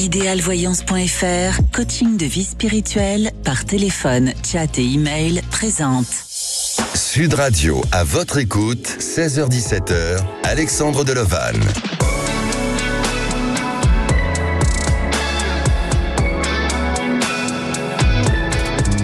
Idéalvoyance.fr, coaching de vie spirituelle par téléphone, chat et email présente. Sud Radio, à votre écoute, 16h-17h, Alexandre Delovan.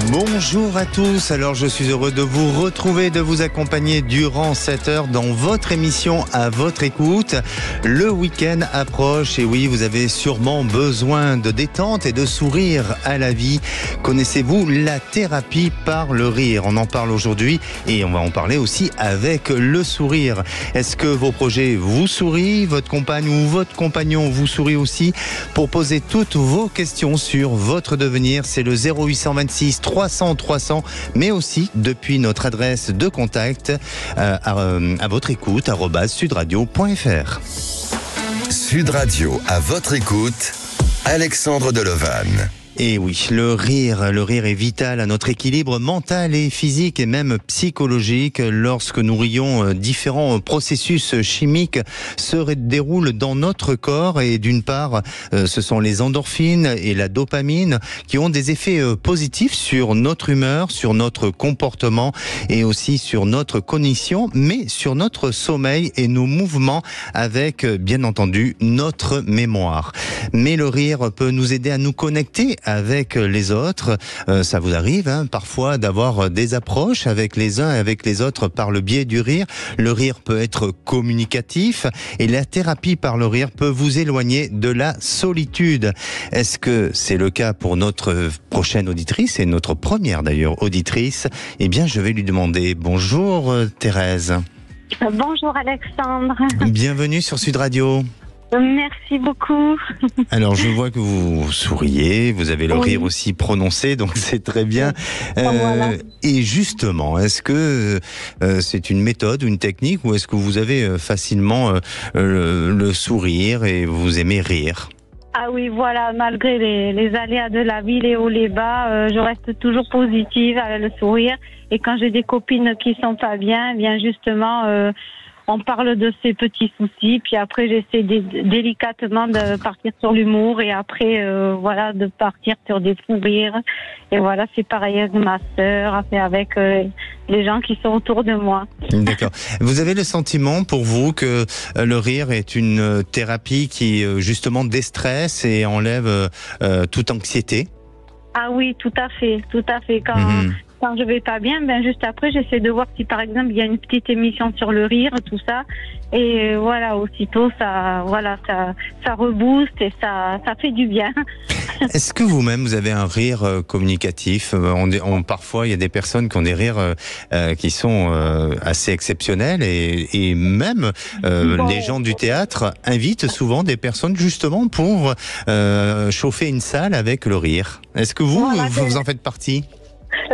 Bonjour à tous, alors je suis heureux de vous retrouver, de vous accompagner durant cette heure dans votre émission à votre écoute. Le week-end approche et oui, vous avez sûrement besoin de détente et de sourire à la vie. Connaissez-vous la thérapie par le rire? On en parle aujourd'hui et on va en parler aussi avec le sourire. Est-ce que vos projets vous sourient? Votre compagne ou votre compagnon vous sourit aussi? Pour poser toutes vos questions sur votre devenir, c'est le 0826 300 300, mais aussi depuis notre adresse de contact à votre écoute @sudradio.fr. Sud Radio, à votre écoute, Alexandre Delovan. Et oui, le rire est vital à notre équilibre mental et physique et même psychologique. Lorsque nous rions, différents processus chimiques se déroulent dans notre corps et d'une part, ce sont les endorphines et la dopamine qui ont des effets positifs sur notre humeur, sur notre comportement et aussi sur notre cognition, mais sur notre sommeil et nos mouvements avec, bien entendu, notre mémoire. Mais le rire peut nous aider à nous connecter avec les autres. Ça vous arrive parfois d'avoir des approches avec les uns et avec les autres par le biais du rire. Le rire peut être communicatif et la thérapie par le rire peut vous éloigner de la solitude. Est-ce que c'est le cas pour notre prochaine auditrice et notre première d'ailleurs auditrice? Eh bien, je vais lui demander. Bonjour Thérèse. Bonjour Alexandre. Bienvenue sur Sud Radio. Merci beaucoup. Alors, je vois que vous souriez, vous avez le rire aussi prononcé, donc c'est très bien. Voilà. Et justement, est-ce que c'est une méthode ou une technique ou est-ce que vous avez facilement le sourire et vous aimez rire? Ah oui, voilà, malgré les aléas de la vie, les hauts, les bas, je reste toujours positive, avec le sourire. Et quand j'ai des copines qui sont pas bien, eh bien justement... on parle de ces petits soucis, puis après j'essaie délicatement de partir sur l'humour et après voilà de partir sur des fous rires. Et voilà, c'est pareil avec ma sœur, avec les gens qui sont autour de moi. D'accord. Vous avez le sentiment pour vous que le rire est une thérapie qui justement déstresse et enlève toute anxiété? Ah oui, tout à fait, tout à fait. Quand je vais pas bien, ben juste après, j'essaie de voir si par exemple il y a une petite émission sur le rire, tout ça, et voilà, aussitôt ça rebooste et ça fait du bien. Est-ce que vous-même vous avez un rire communicatif? Parfois, il y a des personnes qui ont des rires qui sont assez exceptionnels et même les gens du théâtre invitent souvent des personnes justement pour chauffer une salle avec le rire. Est-ce que vous en faites partie?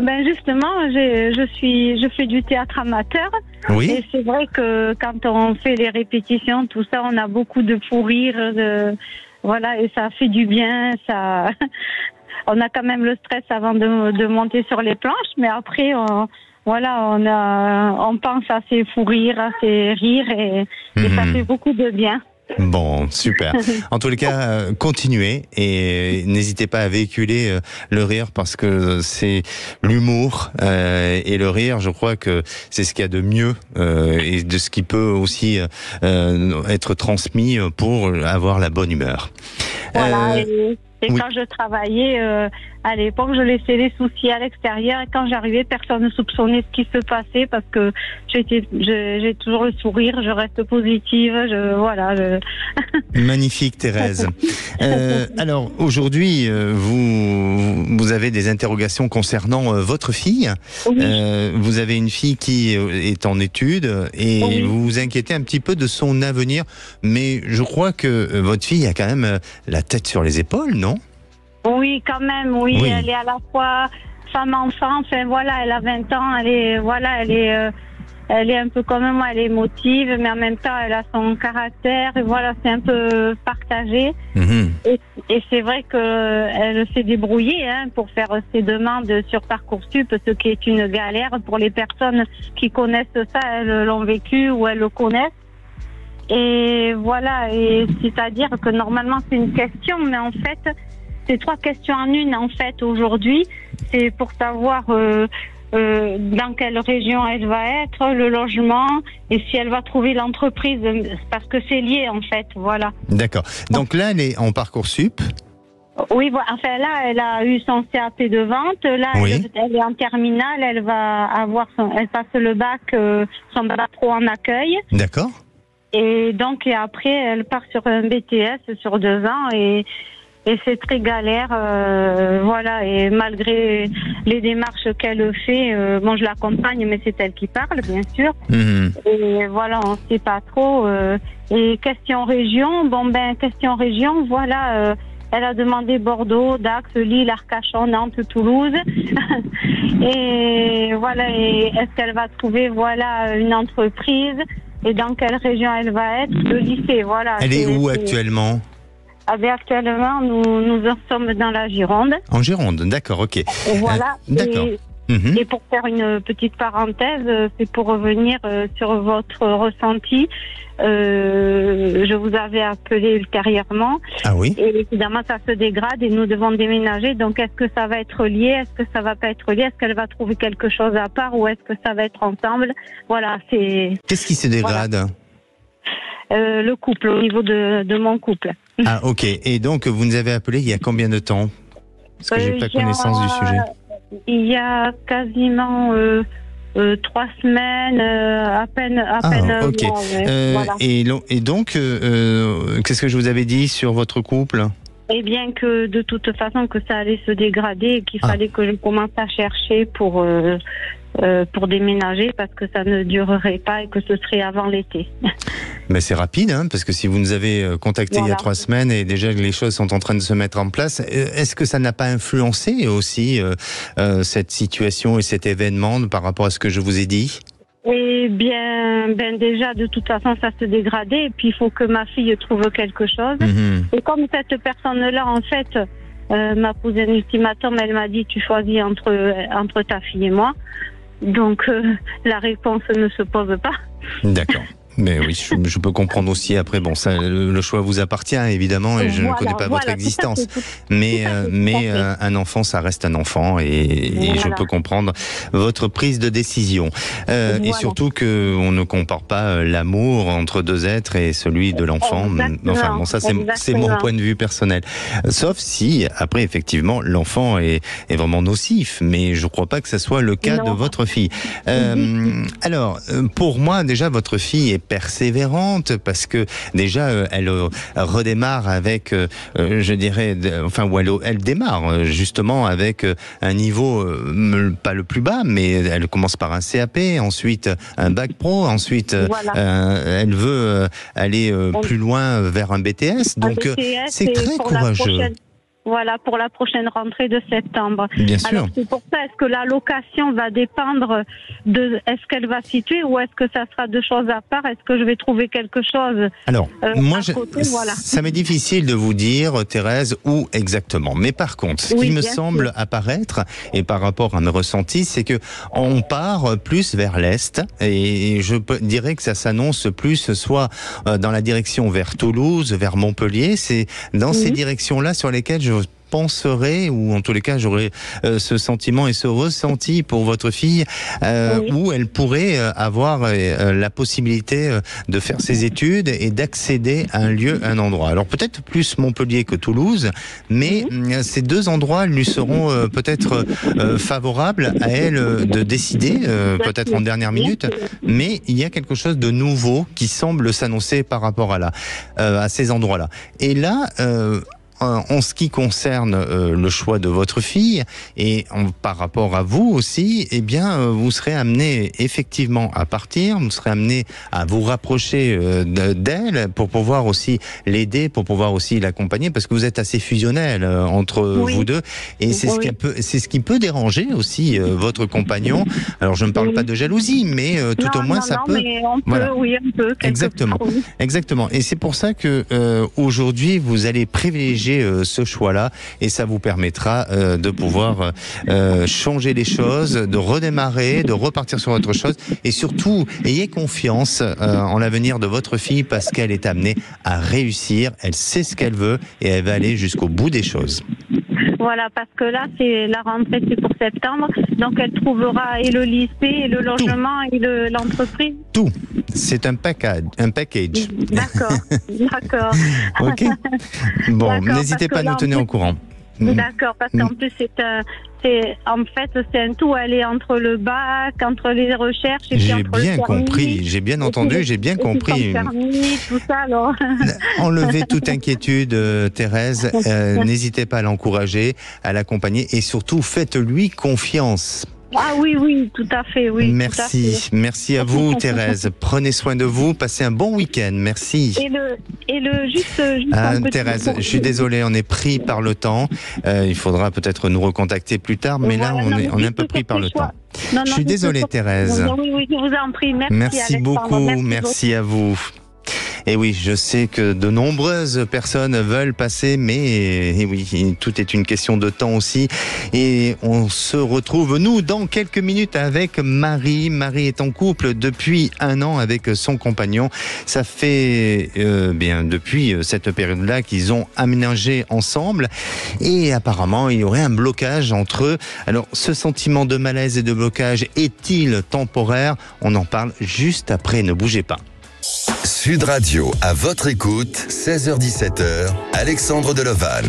Ben justement, je fais du théâtre amateur. Oui. Et c'est vrai que quand on fait les répétitions, tout ça, on a beaucoup de fou rire, voilà, et ça fait du bien. Ça, on a quand même le stress avant de monter sur les planches, mais après, on pense à ces fous rires, à ces rires, et ça fait beaucoup de bien. Bon, super. En tous les cas, continuez et n'hésitez pas à véhiculer le rire parce que c'est l'humour et le rire, je crois que c'est ce qu'il y a de mieux et de ce qui peut aussi être transmis pour avoir la bonne humeur. Voilà, et oui. Quand je travaillais, à l'époque, je laissais les soucis à l'extérieur et quand j'arrivais, personne ne soupçonnait ce qui se passait parce que j'ai toujours le sourire, je reste positive, Magnifique Thérèse. Alors aujourd'hui, vous avez des interrogations concernant votre fille. Oui. Vous avez une fille qui est en études et vous vous inquiétez un petit peu de son avenir, mais je crois que votre fille a quand même la tête sur les épaules, non? Oui, quand même, oui. Elle est à la fois femme-enfant, enfin voilà, elle a 20 ans, elle est un peu comme moi, elle est émotive, mais en même temps, elle a son caractère, et voilà, c'est un peu partagé. Et c'est vrai qu'elle s'est débrouillée pour faire ses demandes sur Parcoursup, ce qui est une galère pour les personnes qui connaissent ça, elles l'ont vécu ou elles le connaissent. Et voilà, et c'est-à-dire que normalement c'est une question, mais en fait c'est 3 questions en une en fait aujourd'hui. C'est pour savoir dans quelle région elle va être, le logement, et si elle va trouver l'entreprise, parce que c'est lié en fait, voilà. D'accord. Donc là, elle est en Parcoursup. Oui, enfin là, elle a eu son CAP de vente. Là, Oui. elle est en terminale. Elle va avoir elle passe le bac, son bac pro en accueil. D'accord. Et donc, et après, elle part sur un BTS sur 2 ans et c'est très galère, voilà. Et malgré les démarches qu'elle fait, bon, je l'accompagne, mais c'est elle qui parle, bien sûr. Et voilà, on sait pas trop. Et question région, question région, voilà. Elle a demandé Bordeaux, Dax, Lille, Arcachon, Nantes, Toulouse. Et voilà, et est-ce qu'elle va trouver, voilà, une entreprise et dans quelle région elle va être, le lycée, voilà. Elle est où actuellement ? Actuellement, nous en sommes dans la Gironde. En Gironde, d'accord, ok. Et voilà. D'accord. Et pour faire une petite parenthèse, c'est pour revenir sur votre ressenti. Je vous avais appelé ultérieurement. Ah oui. Et évidemment, ça se dégrade et nous devons déménager. Donc, est-ce que ça va être lié? Est-ce que ça va pas être lié? Est-ce qu'elle va trouver quelque chose à part ou est-ce que ça va être ensemble? Voilà, c'est... Qu'est-ce qui se dégrade? Voilà. Le couple, au niveau de mon couple. Ah ok. Et donc, vous nous avez appelé il y a combien de temps? Parce que j'ai pas connaissance du sujet. Il y a quasiment 3 semaines, à peine. Ok. Voilà. Et donc, qu'est-ce que je vous avais dit sur votre couple? Eh bien que de toute façon que ça allait se dégrader et qu'il fallait que je commence à chercher pour déménager parce que ça ne durerait pas et que ce serait avant l'été. Mais c'est rapide, hein, parce que si vous nous avez contacté il y a 3 semaines et déjà que les choses sont en train de se mettre en place, est-ce que ça n'a pas influencé aussi cette situation et cet événement par rapport à ce que je vous ai dit? Eh bien, déjà, de toute façon, ça se dégradait et puis il faut que ma fille trouve quelque chose. Et comme cette personne-là, en fait, m'a posé un ultimatum, elle m'a dit, tu choisis entre ta fille et moi. Donc, la réponse ne se pose pas. D'accord. Mais oui, je peux comprendre aussi. Après, bon, ça, le choix vous appartient évidemment, et je ne connais pas votre existence. Mais un enfant, ça reste un enfant, et je peux comprendre votre prise de décision. Et surtout que on ne compare pas l'amour entre 2 êtres et celui de l'enfant. Enfin, bon, ça c'est mon point de vue personnel. Sauf si, après, effectivement, l'enfant est vraiment nocif. Mais je ne crois pas que ce soit le cas de votre fille. Alors, pour moi, déjà, votre fille est persévérante parce que déjà elle redémarre avec je dirais elle démarre justement avec un niveau pas le plus bas, mais elle commence par un CAP, ensuite un bac pro, ensuite elle veut aller plus loin vers un BTS, donc c'est très courageux. Voilà, pour la prochaine rentrée de septembre. Bien sûr. Alors, c'est pour ça, est-ce que la location va dépendre de est-ce qu'elle va situer ou est-ce que ça sera 2 choses à part? Est-ce que je vais trouver quelque chose Alors, moi, côté, ça m'est difficile de vous dire, Thérèse, où exactement. Mais par contre, ce qui me semble apparaître, et par rapport à mes ressentis, c'est que on part plus vers l'Est, et je dirais que ça s'annonce plus soit dans la direction vers Toulouse, vers Montpellier. C'est dans ces directions-là sur lesquelles je penserais, ou en tous les cas j'aurais ce sentiment et ce ressenti pour votre fille, où elle pourrait avoir la possibilité de faire ses études et d'accéder à un lieu, un endroit. Alors peut-être plus Montpellier que Toulouse, mais ces 2 endroits lui seront peut-être favorables à elle de décider, peut-être en dernière minute, mais il y a quelque chose de nouveau qui semble s'annoncer par rapport à ces endroits-là. Et là, en ce qui concerne le choix de votre fille et par rapport à vous aussi, eh bien, vous serez amené effectivement à partir, vous serez amené à vous rapprocher d'elle pour pouvoir aussi l'aider, pour pouvoir aussi l'accompagner, parce que vous êtes assez fusionnel entre vous deux, et c'est ce qui peut déranger aussi votre compagnon. Alors, je ne parle pas de jalousie, mais tout au moins ça peut. Mais on peut, un peu. Exactement. Et c'est pour ça que aujourd'hui, vous allez privilégier privilégier ce choix-là et ça vous permettra de pouvoir changer les choses, de redémarrer, de repartir sur autre chose et surtout, ayez confiance en l'avenir de votre fille parce qu'elle est amenée à réussir, elle sait ce qu'elle veut et elle va aller jusqu'au bout des choses. Voilà, parce que là, c'est la rentrée, c'est pour septembre. Donc, elle trouvera et le lycée, et le logement, et l'entreprise. Tout. C'est un package. D'accord, d'accord. Ok. Bon, n'hésitez pas à nous tenir au courant. D'accord, parce qu'en plus, c'est un tout. Elle est entre le bac, entre les recherches. J'ai bien compris, j'ai bien entendu, j'ai bien compris. Tout ça, alors. Enlevez toute inquiétude, Thérèse. N'hésitez pas à l'encourager, à l'accompagner et surtout faites-lui confiance. Ah oui, tout à fait, oui. Merci, merci à vous, Thérèse. Prenez soin de vous, passez un bon week-end. Merci. Juste Thérèse, je suis désolé, on est pris par le temps. Il faudra peut-être nous recontacter plus tard, mais là, on est un peu pris par le temps. Je suis désolé, Thérèse. Oui, je vous en prie. Merci beaucoup, merci à vous. Et oui, je sais que de nombreuses personnes veulent passer, mais oui, tout est une question de temps aussi. Et on se retrouve, nous, dans quelques minutes avec Marie. Marie est en couple depuis 1 an avec son compagnon. Ça fait depuis cette période-là qu'ils ont aménagé ensemble. Et apparemment, il y aurait un blocage entre eux. Alors, ce sentiment de malaise et de blocage est-il temporaire? On en parle juste après, ne bougez pas. Sud Radio, à votre écoute, 16h-17h, Alexandre Delovan.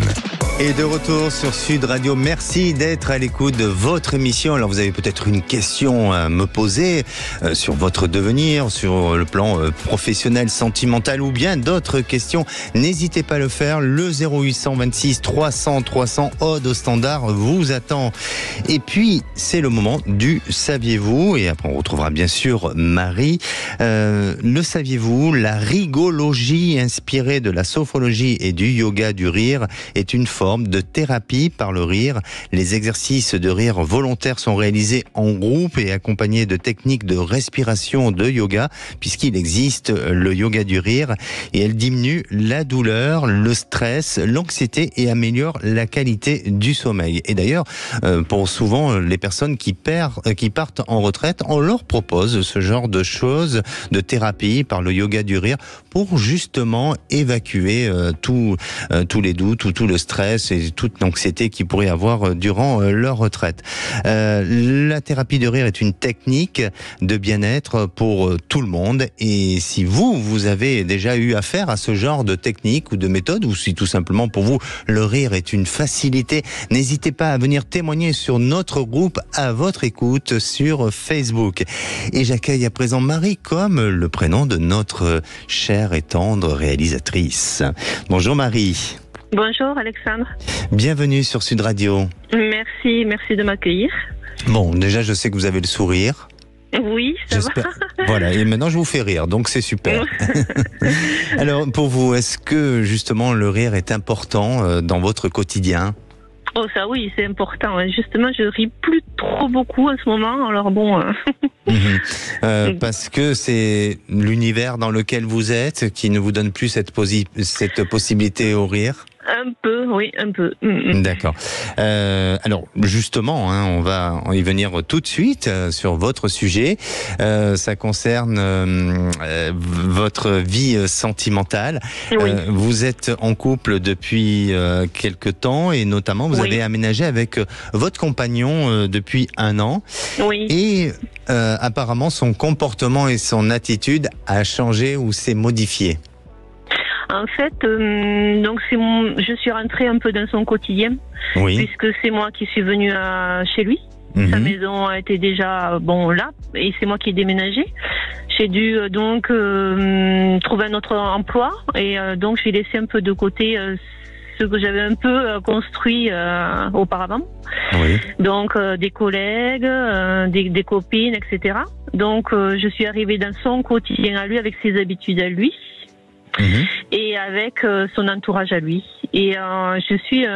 Et de retour sur Sud Radio, merci d'être à l'écoute de votre émission. Alors vous avez peut-être une question à me poser sur votre devenir, sur le plan professionnel, sentimental ou bien d'autres questions. N'hésitez pas à le faire, le 0826 300 300 Aude au standard vous attend. Et puis c'est le moment du saviez-vous, et après on retrouvera bien sûr Marie. Le saviez-vous, la rigologie inspirée de la sophrologie et du yoga du rire est une forme de thérapie par le rire. Les exercices de rire volontaires sont réalisés en groupe et accompagnés de techniques de respiration de yoga, puisqu'il existe le yoga du rire, et elle diminue la douleur, le stress, l'anxiété et améliore la qualité du sommeil. Et d'ailleurs, pour souvent les personnes qui partent en retraite, on leur propose ce genre de choses, de thérapie par le yoga du rire, pour justement évacuer tous les doutes ou tout le stress et toute l'anxiété qu'ils pourraient avoir durant leur retraite. La thérapie de rire est une technique de bien-être pour tout le monde, et si vous avez déjà eu affaire à ce genre de technique ou de méthode, ou si tout simplement pour vous le rire est une facilité, n'hésitez pas à venir témoigner sur notre groupe À votre écoute sur Facebook. Et j'accueille à présent Marie comme le prénom de notre chère et tendre réalisatrice. Bonjour Marie. Bonjour Alexandre. Bienvenue sur Sud Radio. Merci de m'accueillir. Bon, déjà je sais que vous avez le sourire. Oui, ça va. Voilà, et maintenant je vous fais rire, donc c'est super. Alors pour vous, est-ce que justement le rire est important dans votre quotidien ? Oh ça oui, c'est important. Justement, je ris plus trop beaucoup en ce moment, alors bon... parce que c'est l'univers dans lequel vous êtes qui ne vous donne plus cette possibilité au rire ? Un peu, oui, un peu. D'accord. Alors, justement, on va y venir tout de suite sur votre sujet. Ça concerne votre vie sentimentale. Oui. Vous êtes en couple depuis quelque temps et notamment vous avez aménagé avec votre compagnon depuis 1 an. Oui. Et apparemment, son comportement et son attitude a changé ou s'est modifié. En fait, donc je suis rentrée un peu dans son quotidien, puisque c'est moi qui suis venue chez lui. Sa maison était déjà là, et c'est moi qui ai déménagé. J'ai dû donc trouver un autre emploi, et donc j'ai laissé un peu de côté ce que j'avais un peu construit auparavant. Oui. Donc des collègues, des copines, etc. Donc je suis arrivée dans son quotidien à lui, avec ses habitudes à lui. Et avec son entourage à lui. Et je suis,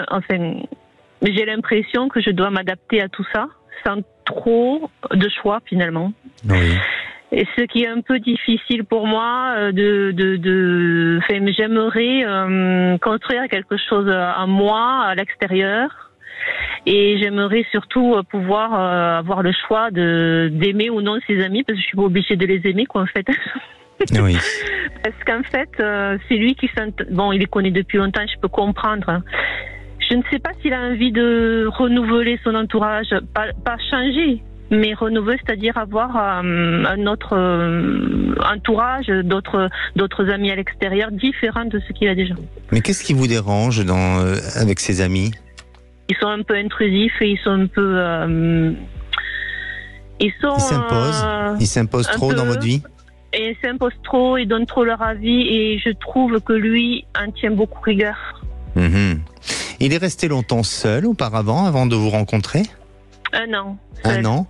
j'ai l'impression que je dois m'adapter à tout ça sans trop de choix finalement. Oui. Et ce qui est un peu difficile pour moi, j'aimerais construire quelque chose à moi, à l'extérieur. Et j'aimerais surtout pouvoir avoir le choix d'aimer ou non ses amis, parce que je suis pas obligée de les aimer, quoi, en fait. Oui. Parce qu'en fait, c'est lui qui bon, il les connaît depuis longtemps, je peux comprendre. Je ne sais pas s'il a envie de renouveler son entourage, pas changer, mais renouveler, c'est-à-dire avoir un autre entourage, d'autres amis à l'extérieur, différents de ce qu'il a déjà. Mais qu'est-ce qui vous dérange avec ses amis ? Ils sont un peu intrusifs et ils sont un peu... Ils s'imposent trop dans votre vie ? Et ils s'imposent trop, ils donnent trop leur avis et je trouve que lui en tient beaucoup rigueur. Mmh. Il est resté longtemps seul auparavant, avant de vous rencontrer ? 1 an. Un an.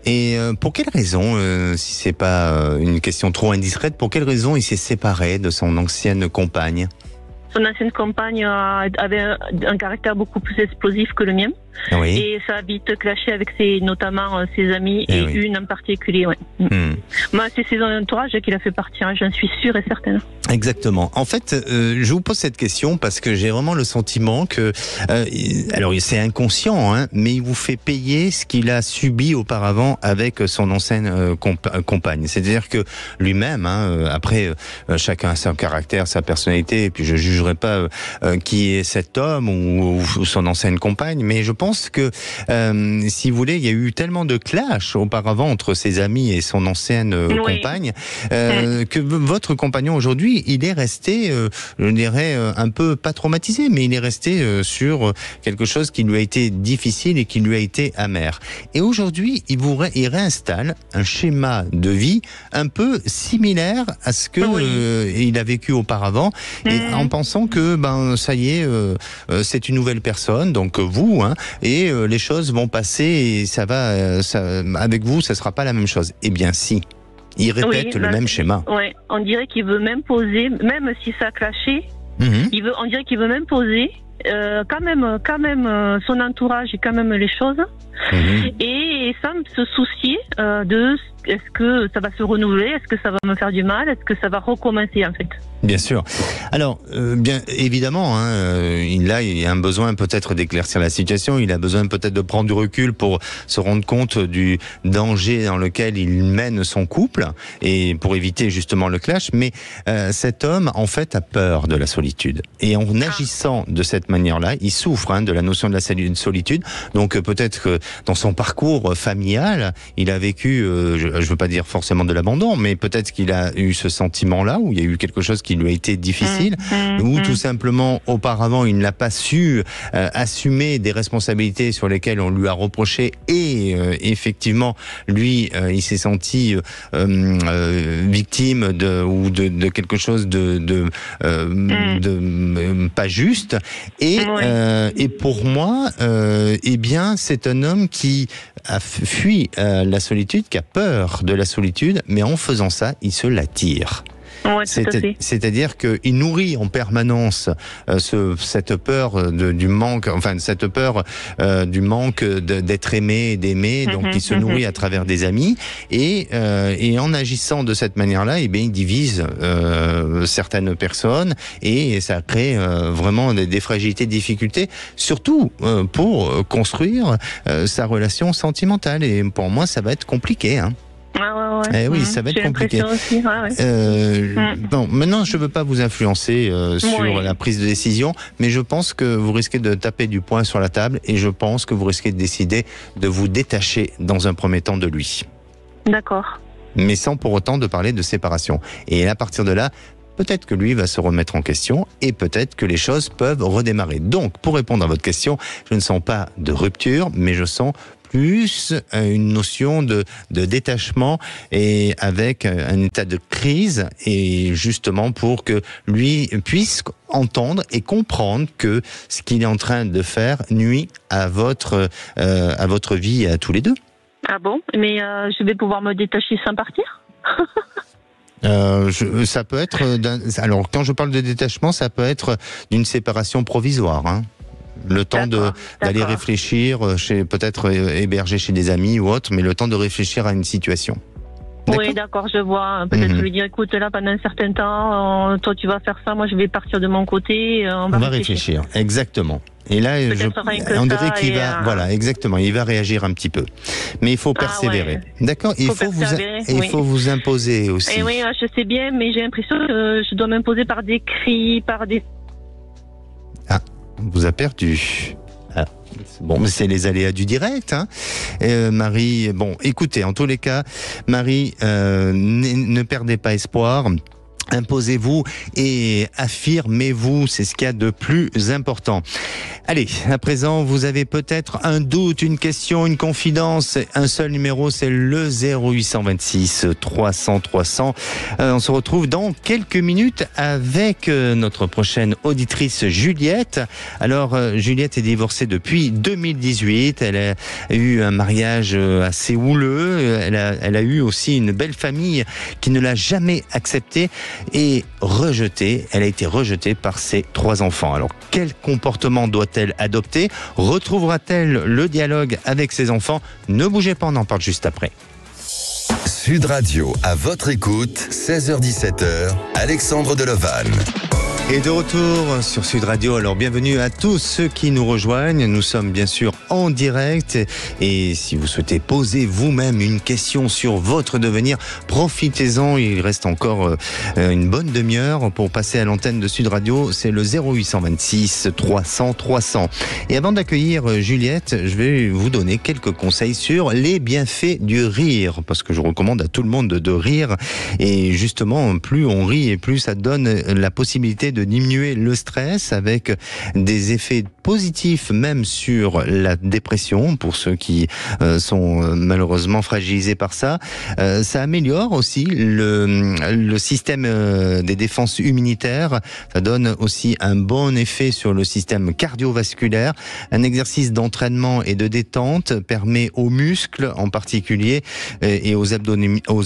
Et pour quelle raison, si c'est pas une question trop indiscrète, pour quelle raison il s'est séparé de son ancienne compagne ? Son ancienne compagne avait un caractère beaucoup plus explosif que le mien. Oui. Et ça a vite clashé avec notamment ses amis et oui. Une en particulier. Ouais. Moi, c'est ses entourages qui l'a fait partir, j'en suis sûre et certaine. Exactement. En fait, je vous pose cette question parce que j'ai vraiment le sentiment que, alors c'est inconscient, hein, mais il vous fait payer ce qu'il a subi auparavant avec son ancienne compagne. C'est-à-dire que lui-même, hein, après, chacun a son caractère, sa personnalité, et puis je jugerai pas qui est cet homme ou son ancienne compagne, mais je pense que, si vous voulez, il y a eu tellement de clash auparavant entre ses amis et son ancienne compagne, que votre compagnon aujourd'hui, il est resté, je dirais, un peu pas traumatisé, mais il est resté sur quelque chose qui lui a été difficile et qui lui a été amer. Et aujourd'hui, il réinstalle un schéma de vie un peu similaire à ce que il a vécu auparavant, et en pensant que ça y est, c'est une nouvelle personne, donc vous, hein, et les choses vont passer et ça va, avec vous, ça sera pas la même chose. Eh bien si. Il répète le même schéma. Ouais, on dirait qu'il veut même poser, même si ça a clashé, on dirait qu'il veut même poser, quand même son entourage et quand même les choses, et sans se soucier de est-ce que ça va se renouveler, est-ce que ça va me faire du mal, est-ce que ça va recommencer en fait. Bien sûr. Alors, bien évidemment, hein, il a un besoin peut-être d'éclaircir la situation, il a besoin peut-être de prendre du recul pour se rendre compte du danger dans lequel il mène son couple et pour éviter justement le clash. Mais cet homme, en fait, a peur de la solitude. Et en agissant de cette manière-là, il souffre de la notion de la solitude. Donc peut-être que dans son parcours familial, il a vécu, je veux pas dire forcément de l'abandon, mais peut-être qu'il a eu ce sentiment-là, où il y a eu quelque chose qui lui a été difficile, ou tout simplement auparavant il n'a pas su assumer des responsabilités sur lesquelles on lui a reproché, et effectivement lui il s'est senti victime de quelque chose de pas juste, et pour moi eh bien c'est un homme qui a fui la solitude, qui a peur de la solitude, mais en faisant ça il se l'attire. Ouais, c'est-à-dire qu'il nourrit en permanence cette peur du manque, enfin cette peur du manque d'être aimé, d'aimer, donc il se nourrit à travers des amis, et en agissant de cette manière-là, eh bien il divise certaines personnes, et ça crée vraiment des fragilités, des difficultés, surtout pour construire sa relation sentimentale. Et pour moi, ça va être compliqué, hein. Eh oui, ça va être compliqué. Aussi, Bon, maintenant, je ne veux pas vous influencer sur la prise de décision, mais je pense que vous risquez de taper du poing sur la table, et je pense que vous risquez de décider de vous détacher dans un premier temps de lui. D'accord. Mais sans pour autant de parler de séparation. Et à partir de là, peut-être que lui va se remettre en question, et peut-être que les choses peuvent redémarrer. Donc, pour répondre à votre question, je ne sens pas de rupture, mais je sens plus une notion de détachement, et avec un état de crise, et justement pour que lui puisse entendre et comprendre que ce qu'il est en train de faire nuit à votre vie à tous les deux. Ah bon? Mais je vais pouvoir me détacher sans partir? Ça peut être alors quand je parle de détachement, ça peut être d'une séparation provisoire, hein. Le temps d'aller réfléchir, peut-être héberger chez des amis ou autre, mais le temps de réfléchir à une situation. Oui, d'accord, je vois. Peut-être lui dire, écoute, là, pendant un certain temps, toi, tu vas faire ça, moi, je vais partir de mon côté. On va réfléchir. Exactement. Et là, on dirait qu'il va, voilà, exactement, il va réagir un petit peu. Mais il faut persévérer. Ouais. D'accord. Il faut vous imposer aussi. Et oui, je sais bien, mais j'ai l'impression que je dois m'imposer par des cris, par des... Ah, on vous a perdu. Ah. Bon, mais c'est les aléas du direct, hein. Marie, bon, écoutez, en tous les cas, Marie, ne perdez pas espoir. Imposez-vous et affirmez-vous, c'est ce qu'il y a de plus important. Allez, à présent, vous avez peut-être un doute, une question, une confidence. Un seul numéro, c'est le 0826 300 300. On se retrouve dans quelques minutes avec notre prochaine auditrice Juliette. Alors, Juliette est divorcée depuis 2018. Elle a eu un mariage assez houleux. Elle a eu aussi une belle famille qui ne l'a jamais acceptée et rejetée. Elle a été rejetée par ses 3 enfants. Alors, quel comportement doit-elle adopter? Retrouvera-t-elle le dialogue avec ses enfants? Ne bougez pas, on en parle juste après. Sud Radio, à votre écoute, 16h-17h, Alexandre Delevanne. Et de retour sur Sud Radio, alors bienvenue à tous ceux qui nous rejoignent. Nous sommes bien sûr en direct et si vous souhaitez poser vous-même une question sur votre devenir, profitez-en. Il reste encore une bonne demi-heure pour passer à l'antenne de Sud Radio. C'est le 0826 300 300. Et avant d'accueillir Juliette, je vais vous donner quelques conseils sur les bienfaits du rire, parce que je recommande à tout le monde de rire. Et justement, plus on rit et plus ça donne la possibilité de diminuer le stress, avec des effets positifs même sur la dépression pour ceux qui sont malheureusement fragilisés par ça. Ça améliore aussi le système des défenses immunitaires. Ça donne aussi un bon effet sur le système cardiovasculaire. Un exercice d'entraînement et de détente permet aux muscles en particulier et aux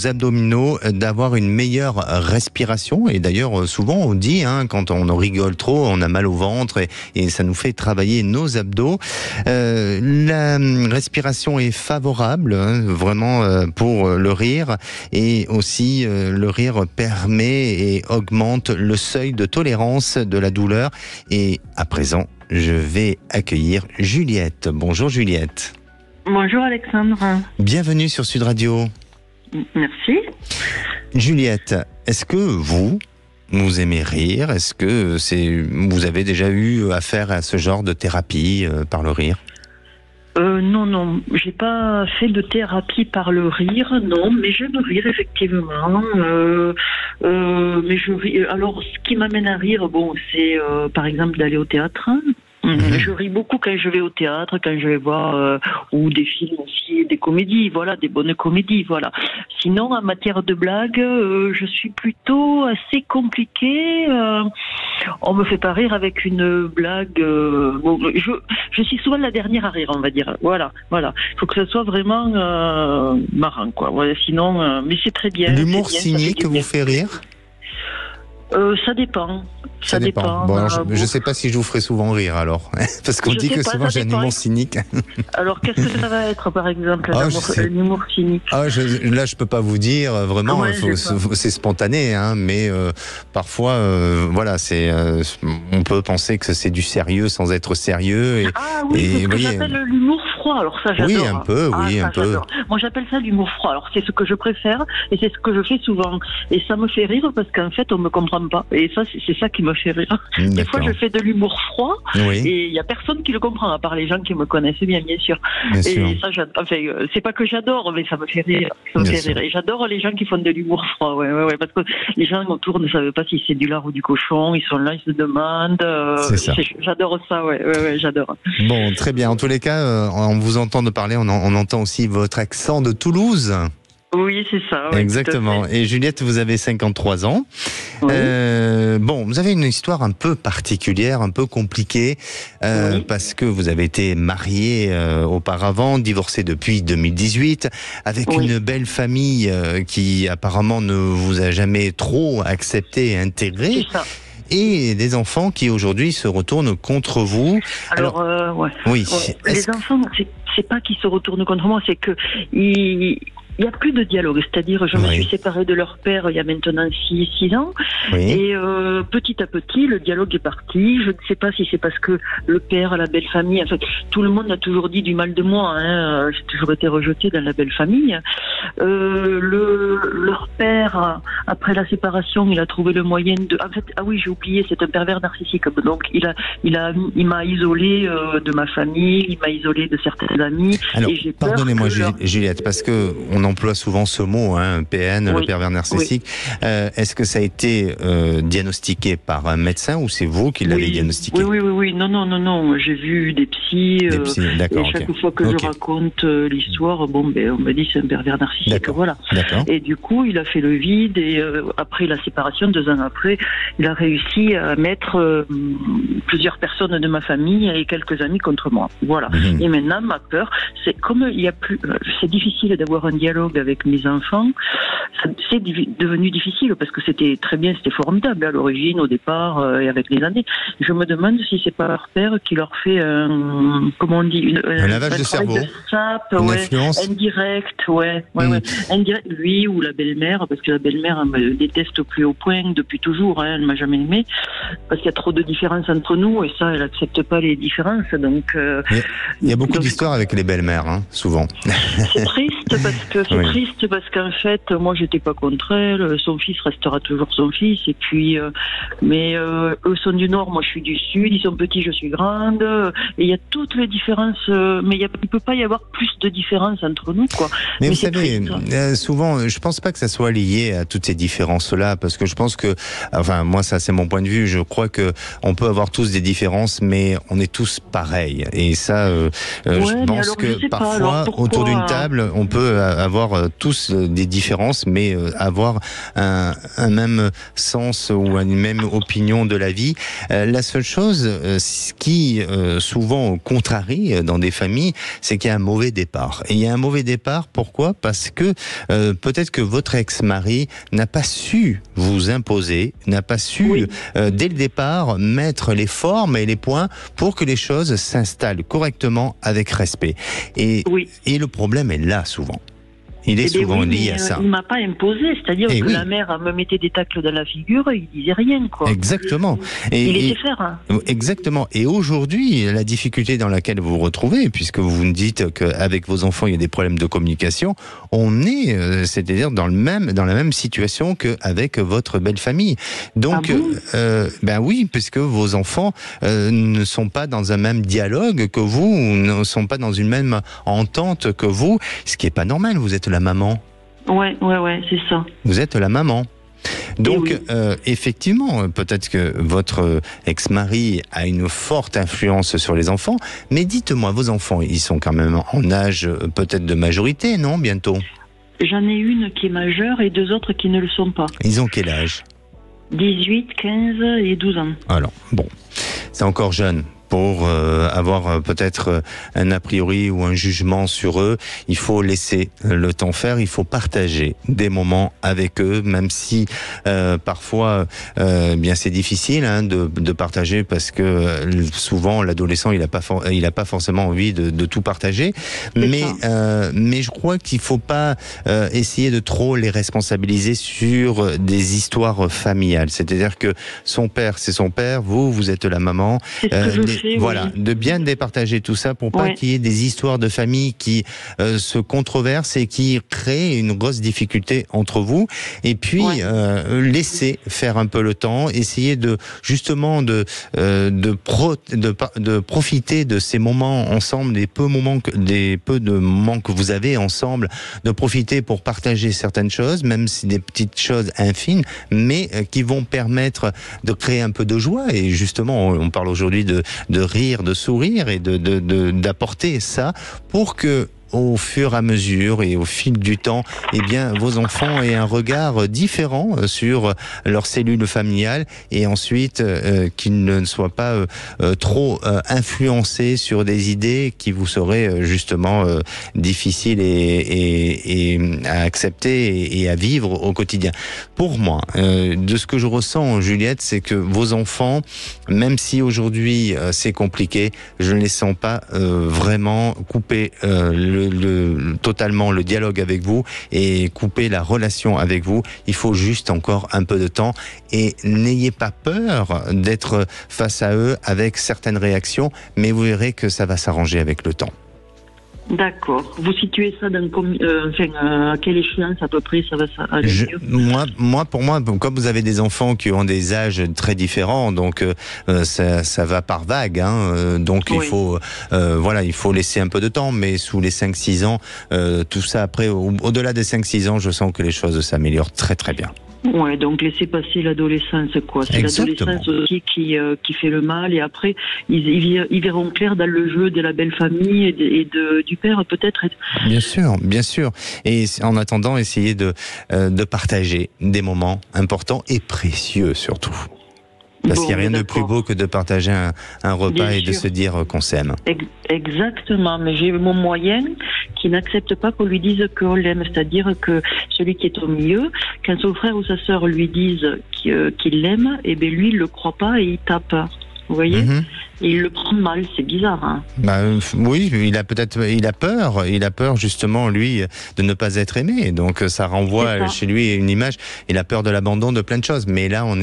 abdominaux d'avoir une meilleure respiration. Et d'ailleurs, souvent on dit, quand on rigole trop, on a mal au ventre et ça nous fait travailler nos abdos. La respiration est favorable, vraiment, pour le rire. Et aussi, le rire permet et augmente le seuil de tolérance de la douleur. Et à présent, je vais accueillir Juliette. Bonjour Juliette. Bonjour Alexandre. Bienvenue sur Sud Radio. Merci. Juliette, est-ce que vous aimez rire? Est-ce que vous avez déjà eu affaire à ce genre de thérapie par le rire? Non, j'ai pas fait de thérapie par le rire, non, mais j'aime rire effectivement. Mais je ris. Alors, ce qui m'amène à rire, c'est par exemple d'aller au théâtre. Je ris beaucoup quand je vais au théâtre, quand je vais voir ou des films aussi, des comédies, voilà, des bonnes comédies, voilà. Sinon, en matière de blagues, je suis plutôt assez compliquée. On me fait pas rire avec une blague. Je suis souvent la dernière à rire, on va dire. Voilà. Il faut que ça soit vraiment marrant, quoi. Voilà, sinon, mais c'est très bien. L'humour cynique vous fait rire? Ça dépend. Ça dépend. Bon, alors, je ne sais pas si je vous ferai souvent rire alors, parce qu'on dit que souvent j'ai un humour cynique. Alors qu'est-ce que ça va être par exemple, l'humour cynique? Là je peux pas vous dire vraiment. C'est spontané, mais parfois voilà, on peut penser que c'est du sérieux sans être sérieux. C'est ce que j'appelle l'humour froid. Alors ça j'adore. Oui, un peu. Moi j'appelle ça l'humour froid. Alors c'est ce que je préfère et c'est ce que je fais souvent. Et ça me fait rire parce qu'en fait on me comprend pas. Et ça c'est ça qui me fait rire. Des fois je fais de l'humour froid et il y a personne qui le comprend à part les gens qui me connaissent bien sûr. Et ça c'est pas que j'adore, mais ça me fait rire. Et j'adore les gens qui font de l'humour froid. Ouais, parce que les gens autour ne savent pas si c'est du lard ou du cochon. Ils sont là, ils se demandent. J'adore ça. Ouais, j'adore. Bon, très bien. En tous les cas, on vous entend parler. On entend aussi votre accent de Toulouse. Oui, c'est ça. Oui, exactement. Et Juliette, vous avez 53 ans. Oui. Vous avez une histoire un peu particulière, un peu compliquée, parce que vous avez été mariée auparavant, divorcée depuis 2018, avec une belle famille qui apparemment ne vous a jamais trop accepté et intégré. C'est ça. Et des enfants qui aujourd'hui se retournent contre vous. Les enfants, c'est pas qu'ils se retournent contre moi, c'est que Il n'y a plus de dialogue, c'est-à-dire je me suis séparée de leur père il y a maintenant 6 ans, et petit à petit le dialogue est parti. Je ne sais pas si c'est parce que le père, la belle famille, en fait, tout le monde a toujours dit du mal de moi, hein. J'ai toujours été rejetée dans la belle famille. Leur père, après la séparation, il a trouvé le moyen de... En fait, ah oui, j'ai oublié, c'est un pervers narcissique, donc il m'a isolée de ma famille, il m'a isolée de certains amis. Alors, pardonnez-moi Juliette, parce que on emploie souvent ce mot, hein, PN, le pervers narcissique. Est-ce que ça a été diagnostiqué par un médecin ou c'est vous qui l'avez diagnostiqué? Oui. Non. J'ai vu des psys. D'accord. Et chaque fois que je raconte l'histoire, on me dit c'est un pervers narcissique. Voilà. Et du coup, il a fait le vide et après la séparation, 2 ans après, il a réussi à mettre plusieurs personnes de ma famille et quelques amis contre moi. Voilà. Et maintenant, ma peur, c'est comme il y a plus, c'est difficile d'avoir un dialogue avec mes enfants. C'est devenu difficile parce que c'était très bien, c'était formidable à l'origine, au départ et avec les années. Je me demande si c'est pas leur père qui leur fait un lavage de cerveau, une influence indirect, indirect, lui ou la belle-mère, parce que la belle-mère me déteste au plus haut point depuis toujours, hein, elle m'a jamais aimée parce qu'il y a trop de différences entre nous et ça, elle accepte pas les différences. Donc il y a beaucoup d'histoires avec les belles-mères, hein, souvent. C'est triste parce qu'en fait, moi j'étais pas contre elle, son fils restera toujours son fils et puis mais eux sont du Nord, moi je suis du Sud, ils sont petits, je suis grande et il y a toutes les différences, mais il peut pas y avoir plus de différences entre nous, quoi. Mais vous savez, souvent, je pense pas que ça soit lié à toutes ces différences-là, parce que je pense que, enfin, moi ça c'est mon point de vue, je crois que on peut avoir tous des différences, mais on est tous pareils. Et ça, je pense que parfois, autour d'une table, on peut avoir tous des différences, mais avoir un même sens ou une même opinion de la vie. La seule chose, ce qui souvent contrarie dans des familles, c'est qu'il y a un mauvais départ. Et il y a un mauvais départ, pourquoi? Parce que peut-être que votre ex-mari n'a pas su vous imposer, n'a pas su dès le départ mettre les formes et les points pour que les choses s'installent correctement avec respect. Et le problème est là souvent. Il est souvent lié à ça. Il m'a pas imposé, c'est-à-dire que la mère me mettait des tacles dans la figure et il disait rien, quoi. Exactement. Il laissait faire. Hein. Exactement. Et aujourd'hui, la difficulté dans laquelle vous vous retrouvez, puisque vous nous dites qu'avec vos enfants, il y a des problèmes de communication, on est, c'est-à-dire dans la même situation qu'avec votre belle famille. Donc, ben oui, puisque vos enfants ne sont pas dans un même dialogue que vous, ne sont pas dans une même entente que vous, ce qui est pas normal. Vous êtes la maman. Ouais, c'est ça. Vous êtes la maman. Donc, effectivement, peut-être que votre ex-mari a une forte influence sur les enfants, mais dites-moi, vos enfants, ils sont quand même en âge peut-être de majorité, non, bientôt? J'en ai une qui est majeure et 2 autres qui ne le sont pas. Ils ont quel âge? 18, 15 et 12 ans. Alors, bon, c'est encore jeune. Pour avoir peut-être un a priori ou un jugement sur eux, il faut laisser le temps faire, il faut partager des moments avec eux, même si parfois bien c'est difficile de partager parce que souvent l'adolescent il a pas forcément envie de tout partager, mais je crois qu'il faut pas essayer de trop les responsabiliser sur des histoires familiales, c'est-à-dire que son père c'est son père, vous êtes la maman. Voilà, de bien départager tout ça pour pas qu'il y ait des histoires de famille qui se controversent et qui créent une grosse difficulté entre vous. Et puis laisser faire un peu le temps, essayer de justement de profiter de ces moments ensemble, des peu de moments que vous avez ensemble, de profiter pour partager certaines choses, même si des petites choses infimes, mais qui vont permettre de créer un peu de joie. Et justement, on parle aujourd'hui de rire, de sourire et d'apporter ça pour que au fur et à mesure et au fil du temps, eh bien, vos enfants aient un regard différent sur leur cellule familiale et ensuite qu'ils ne soient pas trop influencés sur des idées qui vous seraient justement difficiles et à accepter et à vivre au quotidien. Pour moi, de ce que je ressens, Juliette, c'est que vos enfants, même si aujourd'hui c'est compliqué, je ne les sens pas vraiment couper le totalement le dialogue avec vous et couper la relation avec vous. Il faut juste encore un peu de temps et n'ayez pas peur d'être face à eux avec certaines réactions, mais vous verrez que ça va s'arranger avec le temps. D'accord. Vous situez ça dans à quelle échéance à peu près ça va aller mieux? Pour moi, comme vous avez des enfants qui ont des âges très différents, donc ça va par vague. Donc oui. Il faut laisser un peu de temps, mais sous les 5-6 ans, tout ça après, au-delà des 5-6 ans, je sens que les choses s'améliorent très très bien. Ouais, donc laisser passer l'adolescence, quoi. C'est l'adolescence aussi qui fait le mal, et après ils verront clair dans le jeu de la belle famille et du père peut-être. Bien sûr. Et en attendant, essayez de partager des moments importants et précieux surtout. Parce qu'il n'y a rien de plus beau que de partager un repas et de se dire qu'on s'aime. Exactement, mais j'ai mon moyen qui n'accepte pas qu'on lui dise qu'on l'aime, c'est-à-dire que celui qui est au milieu, quand son frère ou sa sœur lui disent qu'il l'aime, et bien lui il le croit pas et il tape. Vous voyez, et il le prend mal, c'est bizarre. Hein. Oui, il a peur justement lui de ne pas être aimé, donc ça renvoie chez lui une image. Il a peur de l'abandon de plein de choses, mais là on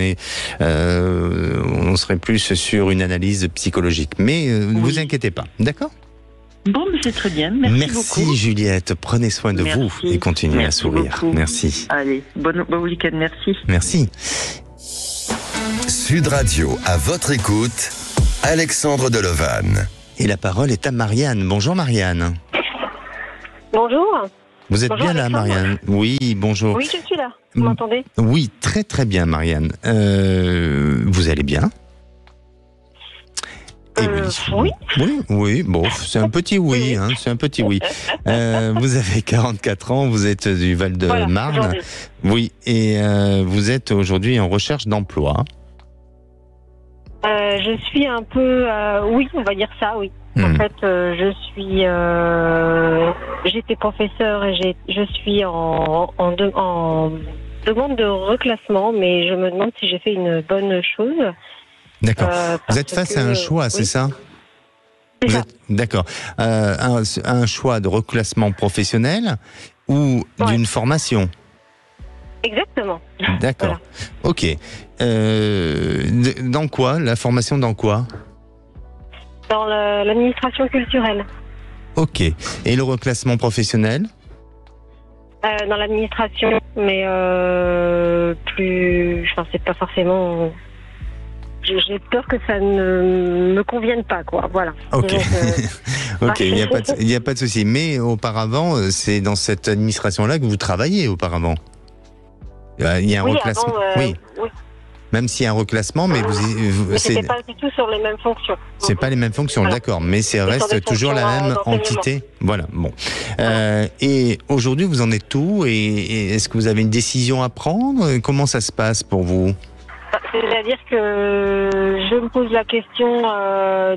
serait plus sur une analyse psychologique. Mais ne vous inquiétez pas, d'accord ? Bon, mais c'est très bien. Merci beaucoup. Juliette, prenez soin de vous et continuez à sourire. Beaucoup. Merci. Allez, bon week-end, merci. Merci. Sud Radio, à votre écoute, Alexandre Delevanne. Et la parole est à Marianne. Bonjour Marianne. Bonjour. Vous êtes bien là, Marianne? Oui, bonjour. Oui, je suis là. Vous m'entendez? Oui, très très bien, Marianne. Vous allez bien? Oui, bon, c'est un petit oui, c'est un petit oui. Vous avez 44 ans, vous êtes du Val-de-Marne. Oui, et vous êtes aujourd'hui en recherche d'emploi. Je suis un peu, oui, on va dire ça, oui. En fait, j'étais professeur et je suis en demande de reclassement, mais je me demande si j'ai fait une bonne chose. D'accord. Vous êtes face à un choix, c'est ça? D'accord. Un choix de reclassement professionnel ou d'une formation? Exactement. D'accord. Voilà. Ok. Dans quoi? La formation dans quoi? Dans l'administration culturelle. Ok. Et le reclassement professionnel? Dans l'administration, mais c'est pas forcément... J'ai peur que ça ne me convienne pas, quoi. Voilà. Ok. Ok, il n'y a pas de souci. Mais auparavant, c'est dans cette administration-là que vous travaillez auparavant. Il y a un reclassement. Oui. Même s'il y a un reclassement, mais c'était pas du tout sur les mêmes fonctions. C'est pas les mêmes fonctions, d'accord. Mais ça reste toujours la même entité. Voilà. Bon. Et aujourd'hui, vous en êtes où? Et est-ce que vous avez une décision à prendre? Comment ça se passe pour vous? C'est-à-dire que je me pose la question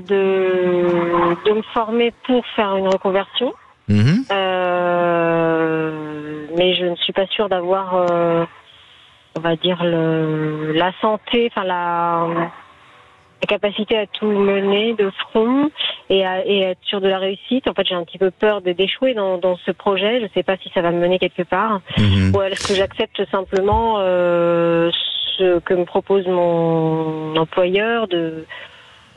de me former pour faire une reconversion. Mais je ne suis pas sûre d'avoir, on va dire, la santé, la capacité à tout mener de front et être sûre de la réussite. En fait, j'ai un petit peu peur d'échouer dans ce projet. Je ne sais pas si ça va me mener quelque part. Ou est-ce que j'accepte simplement ce que me propose mon employeur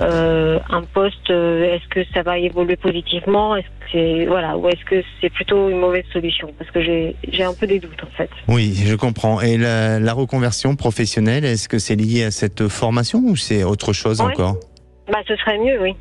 un poste, est-ce que ça va évoluer positivement, ou est-ce que c'est plutôt une mauvaise solution, parce que j'ai un peu des doutes en fait. Oui, je comprends. Et la reconversion professionnelle, est-ce que c'est lié à cette formation ou c'est autre chose encore? Ce serait mieux, oui.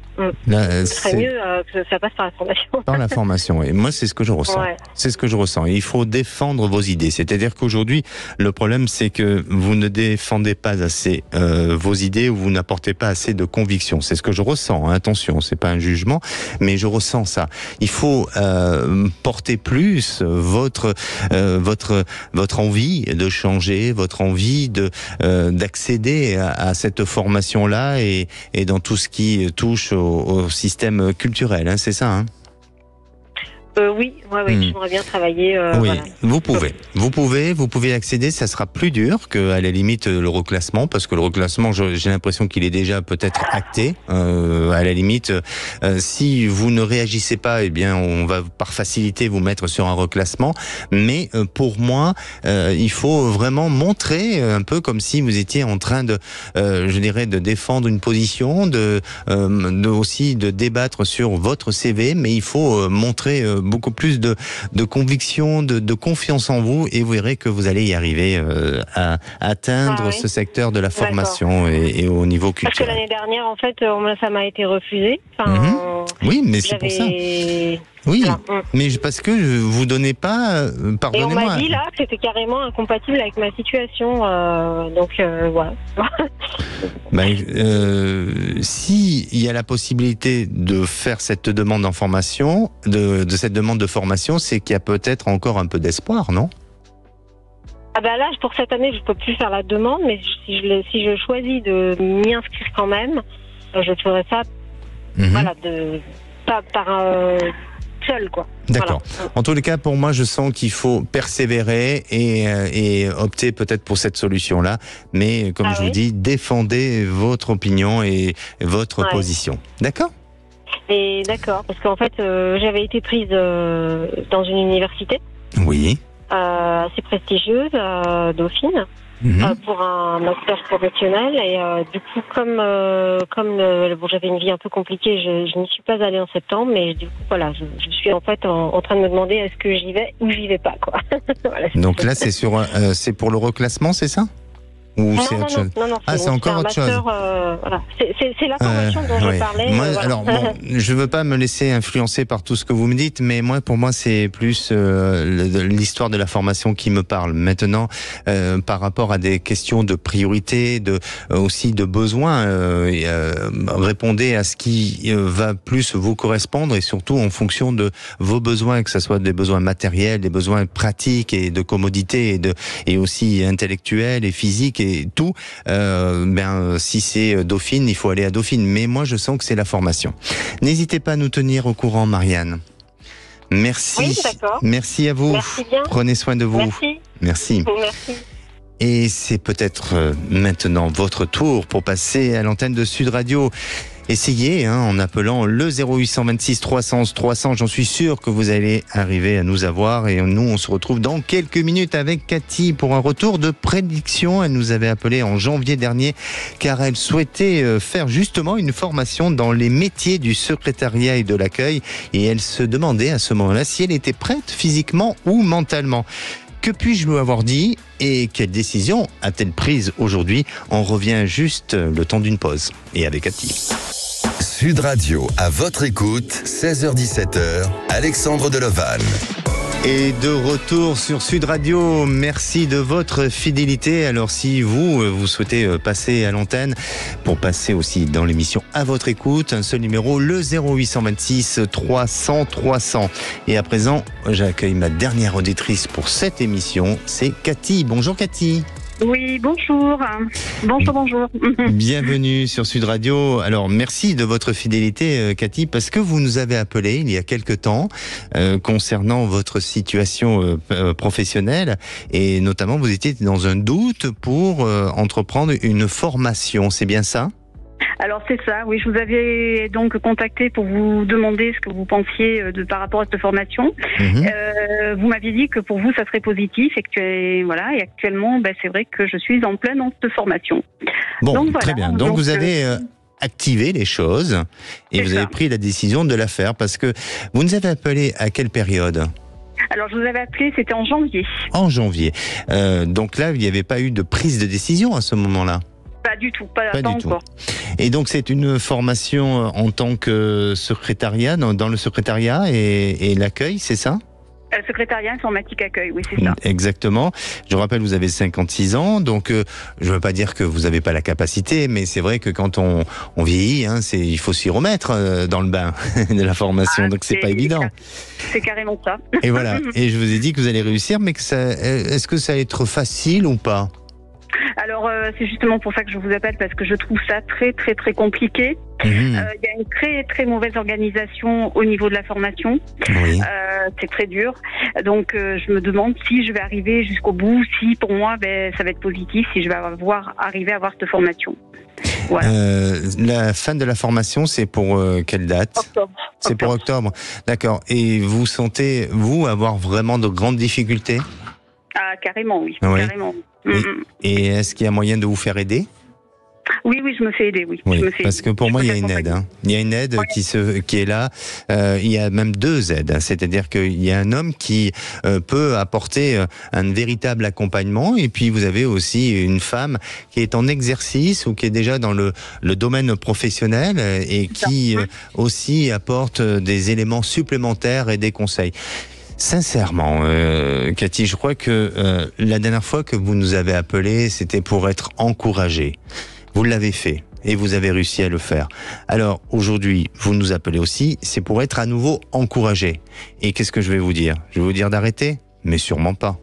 Ce serait mieux que ça passe par la formation. Par la formation, oui. Moi, c'est ce que je ressens. Ouais. C'est ce que je ressens. Il faut défendre vos idées. C'est-à-dire qu'aujourd'hui, le problème, c'est que vous ne défendez pas assez vos idées ou vous n'apportez pas assez de conviction. C'est ce que je ressens. Attention, c'est pas un jugement, mais je ressens ça. Il faut porter plus votre envie de changer, votre envie d'accéder à cette formation-là et dans tout ce qui touche au système culturel, c'est ça, hein? Oui, j'aimerais bien travailler. Oui, voilà. vous pouvez accéder. Ça sera plus dur qu'à la limite le reclassement, parce que le reclassement, j'ai l'impression qu'il est déjà peut-être acté. À la limite, si vous ne réagissez pas, eh bien, on va par facilité vous mettre sur un reclassement. Mais pour moi, il faut vraiment montrer un peu comme si vous étiez en train de, je dirais, de défendre une position, aussi de débattre sur votre CV, mais il faut montrer beaucoup plus de conviction, de confiance en vous, et vous verrez que vous allez y arriver à atteindre ce secteur de la formation et au niveau culturel. Parce que l'année dernière, en fait, ça m'a été refusé. Oui, mais c'est pour ça. Oui, mais parce que vous donnez pas, pardonnez-moi. Et on m'a dit là que c'était carrément incompatible avec ma situation, donc voilà. Si il y a la possibilité de faire cette demande en formation, de cette demande de formation, c'est qu'il y a peut-être encore un peu d'espoir, non? Ah bah là, pour cette année, je peux plus faire la demande, mais si je choisis de m'y inscrire quand même, je ferai ça, pas par seul, quoi. D'accord. Voilà. En tous les cas, pour moi, je sens qu'il faut persévérer et opter peut-être pour cette solution-là. Mais comme je vous dis, défendez votre opinion et votre position. D'accord ? Et d'accord, parce qu'en fait, j'avais été prise dans une université. Oui. Assez prestigieuse, Dauphine. Pour un master professionnel, et du coup comme j'avais une vie un peu compliquée, je n'y suis pas allée en septembre, mais du coup voilà, je suis en fait en train de me demander est-ce que j'y vais ou j'y vais pas, quoi. Voilà, donc là c'est pour le reclassement, c'est ça? Ou c'est autre chose? Non, c'est encore autre chose. Voilà. C'est la formation dont je parlais. Moi, alors, je veux pas me laisser influencer par tout ce que vous me dites, mais pour moi, c'est plus l'histoire de la formation qui me parle. Maintenant, par rapport à des questions de priorité, aussi de besoins, répondez à ce qui va plus vous correspondre, et surtout en fonction de vos besoins, que ce soit des besoins matériels, des besoins pratiques et de commodité, et aussi intellectuels et physiques. Et tout, si c'est Dauphine, il faut aller à Dauphine. Mais moi, je sens que c'est la formation. N'hésitez pas à nous tenir au courant, Marianne. Merci. Oui, d'accord. Merci à vous. Merci bien. Prenez soin de vous. Merci. Merci. Et c'est peut-être maintenant votre tour pour passer à l'antenne de Sud Radio. Essayez en appelant le 0826 300 300. J'en suis sûr que vous allez arriver à nous avoir. Et nous, on se retrouve dans quelques minutes avec Cathy pour un retour de prédiction. Elle nous avait appelé en janvier dernier car elle souhaitait faire justement une formation dans les métiers du secrétariat et de l'accueil. Et elle se demandait à ce moment-là si elle était prête physiquement ou mentalement. Que puis-je lui avoir dit et quelle décision a-t-elle prise aujourd'hui? On revient juste le temps d'une pause. Et avec Cathy. Sud Radio, à votre écoute, 16h-17h, Alexandre Delevanne. Et de retour sur Sud Radio, merci de votre fidélité. Alors si vous souhaitez passer à l'antenne, pour passer aussi dans l'émission à votre écoute, un seul numéro, le 0826 300 300. Et à présent, j'accueille ma dernière auditrice pour cette émission, c'est Cathy. Bonjour Cathy. Oui, bonjour. Bonjour. Bienvenue sur Sud Radio. Alors, merci de votre fidélité, Cathy, parce que vous nous avez appelé il y a quelque temps concernant votre situation professionnelle, et notamment vous étiez dans un doute pour entreprendre une formation. C'est bien ça ? Alors c'est ça, oui, je vous avais donc contacté pour vous demander ce que vous pensiez par rapport à cette formation. Vous m'aviez dit que pour vous ça serait positif, et actuellement c'est vrai que je suis en pleine dans cette formation. Bon, donc, voilà. Très bien, donc vous avez activé les choses et vous avez pris la décision de la faire, parce que vous nous avez appelé à quelle période ? Alors je vous avais appelé, c'était en janvier. En janvier, donc là il n'y avait pas eu de prise de décision à ce moment-là ? Pas du tout, pas du encore. Tout. Et donc c'est une formation en tant que secrétariat, dans le secrétariat et l'accueil, c'est ça ? Le secrétariat informatique accueil, oui, c'est ça. Exactement. Je rappelle, vous avez 56 ans, donc je ne veux pas dire que vous n'avez pas la capacité, mais c'est vrai que quand on vieillit, il faut s'y remettre dans le bain de la formation, donc c'est pas évident. C'est carrément ça. Et voilà. Et je vous ai dit que vous allez réussir, mais est-ce que ça va être facile ou pas ? Alors, c'est justement pour ça que je vous appelle, parce que je trouve ça très, très, très compliqué. Il y a une très, très mauvaise organisation au niveau de la formation. Oui. C'est très dur. Donc, je me demande si je vais arriver jusqu'au bout, si pour moi, ça va être positif, si je vais arriver à avoir cette formation. Voilà. La fin de la formation, c'est pour quelle date ? Octobre. C'est pour octobre. D'accord. Et vous sentez, vous, avoir vraiment de grandes difficultés ? Ah, carrément, oui. Oui. Carrément. Et est-ce qu'il y a moyen de vous faire aider ? Oui, je me fais aider, oui. Oui, je me fais parce que pour moi, il y a une aide. Il y a une aide qui est là. Il y a même deux aides. C'est-à-dire qu'il y a un homme qui peut apporter un véritable accompagnement. Et puis, vous avez aussi une femme qui est en exercice ou qui est déjà dans le domaine professionnel et qui aussi apporte des éléments supplémentaires et des conseils. Sincèrement, Cathy, je crois que la dernière fois que vous nous avez appelé, c'était pour être encouragé. Vous l'avez fait et vous avez réussi à le faire. Alors aujourd'hui, vous nous appelez aussi, c'est pour être à nouveau encouragé. Et qu'est-ce que je vais vous dire ? Je vais vous dire d'arrêter ? Mais sûrement pas.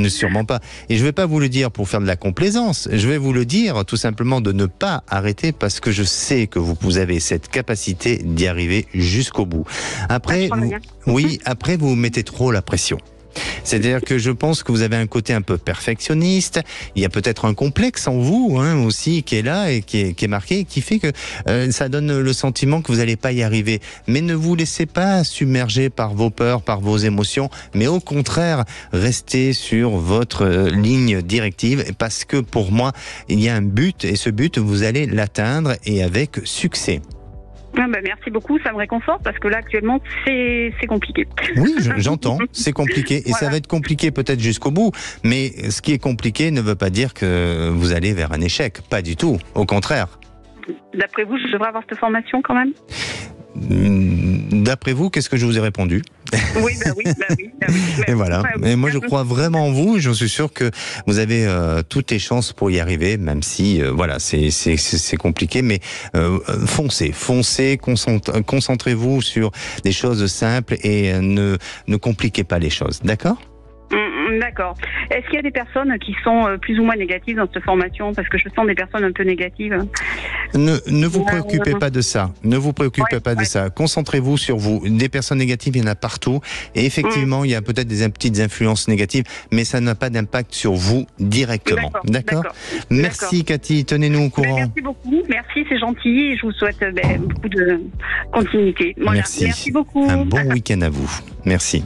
Sûrement pas. Et je ne vais pas vous le dire pour faire de la complaisance. Je vais vous le dire tout simplement de ne pas arrêter parce que je sais que vous avez cette capacité d'y arriver jusqu'au bout. Après, après vous mettez trop la pression. C'est-à-dire que je pense que vous avez un côté un peu perfectionniste. Il y a peut-être un complexe en vous aussi qui est là et qui est marqué, qui fait que ça donne le sentiment que vous n'allez pas y arriver. Mais ne vous laissez pas submerger par vos peurs, par vos émotions, mais au contraire, restez sur votre ligne directive parce que pour moi, il y a un but et ce but, vous allez l'atteindre et avec succès. Merci beaucoup, ça me réconforte parce que là actuellement c'est compliqué. Oui, j'entends, c'est compliqué et ça va être compliqué peut-être jusqu'au bout, mais ce qui est compliqué ne veut pas dire que vous allez vers un échec, pas du tout, au contraire. D'après vous, je devrais avoir cette formation quand même ? D'après vous, qu'est-ce que je vous ai répondu ? Oui. Et voilà. Et moi, je crois vraiment en vous. Et j'en suis sûr que vous avez toutes les chances pour y arriver, même si, c'est compliqué. Mais foncez, concentrez-vous sur des choses simples et ne compliquez pas les choses. D'accord ? D'accord. Est-ce qu'il y a des personnes qui sont plus ou moins négatives dans cette formation ? Parce que je sens des personnes un peu négatives. Ne vous préoccupez pas de ça. Ne vous préoccupez pas de ça. Concentrez-vous sur vous. Des personnes négatives, il y en a partout. Et effectivement, il y a peut-être des petites influences négatives, mais ça n'a pas d'impact sur vous directement. D'accord. Merci Cathy, tenez-nous au courant. Merci beaucoup. Merci, c'est gentil. Et je vous souhaite beaucoup de continuité. Voilà. Merci beaucoup. Un bon week-end à vous. Merci.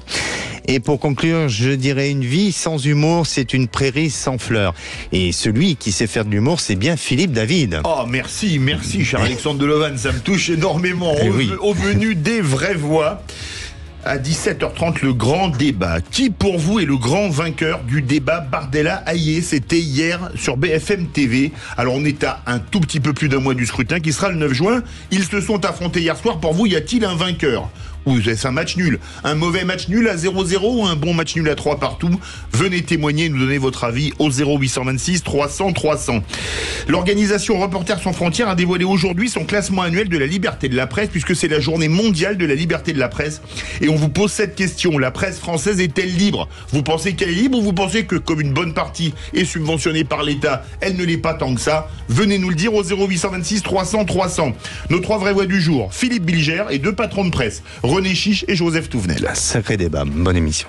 Et pour conclure, je dirais une vie sans humour, c'est une prairie sans fleurs. Et celui qui sait faire de l'humour, c'est bien Philippe David. Oh, merci, cher Alexandre Delevanne, ça me touche énormément. Au menu des vraies voix. À 17h30, le grand débat. Qui pour vous est le grand vainqueur du débat Bardella-Hayé ? C'était hier sur BFM TV. Alors on est à un tout petit peu plus d'un mois du scrutin qui sera le 9 juin. Ils se sont affrontés hier soir. Pour vous, y a-t-il un vainqueur ? Ou est-ce un match nul ? Un mauvais match nul à 0-0 ou un bon match nul à 3 partout ? Venez témoigner et nous donner votre avis au 0826 300 300. L'organisation Reporters sans frontières a dévoilé aujourd'hui son classement annuel de la liberté de la presse puisque c'est la journée mondiale de la liberté de la presse. Et on vous pose cette question, la presse française est-elle libre ? Vous pensez qu'elle est libre ou vous pensez que comme une bonne partie est subventionnée par l'État, elle ne l'est pas tant que ça ? Venez nous le dire au 0826 300 300. Nos 3 vraies voix du jour, Philippe Bilger et 2 patrons de presse, René Chiche et Joseph Touvenel. Sacré débat, bonne émission.